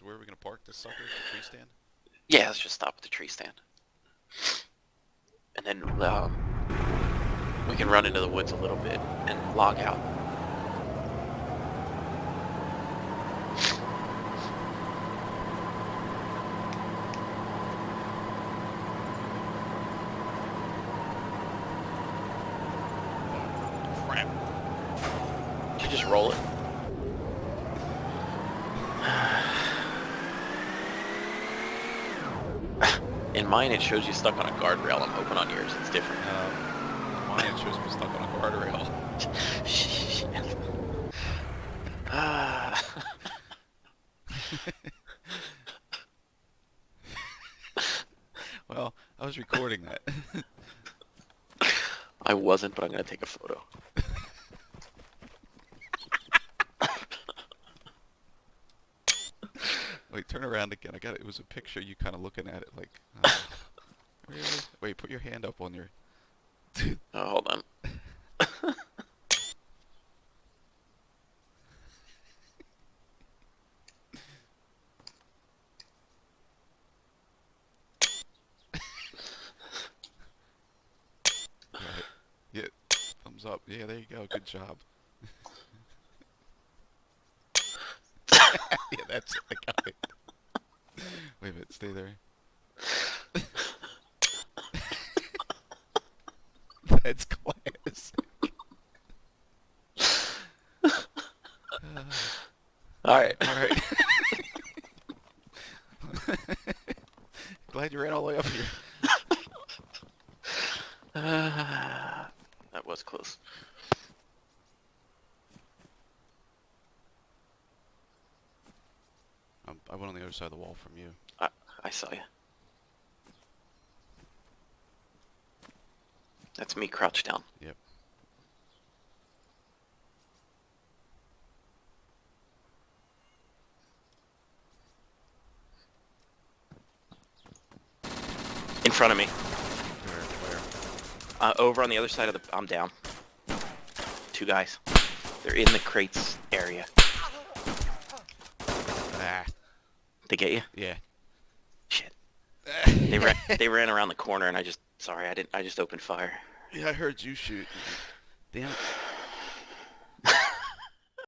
So where are we gonna park this sucker? The tree stand? Yeah, let's just stop at the tree stand. And then we can run into the woods a little bit and log out. Crap. Did you just roll it? In mine, it shows you stuck on a guardrail. I'm hoping on yours it's different. Mine shows me stuck on a guardrail. Shit. Well, I was recording that. I wasn't, but I'm gonna take a photo. Wait, turn around again. It was a picture you kind of looking at it like. Really? Wait, put your hand up on your. Oh, hold on. Right. Yeah. Thumbs up. Yeah, there you go. Good job. Yeah, that's it. I got it. Wait a minute. Stay there. That's classic. All right. All right. Glad you ran all the way up here. That was close. I went on the other side of the wall from you. I saw you. That's me crouched down. Yep. In front of me. Where? Over on the other side of the... I'm down. 2 guys. They're in the crates area. Ah. They get you? Yeah. Shit. They ran around the corner and I just... Sorry, I just opened fire. Yeah, I heard you shoot. Damn it.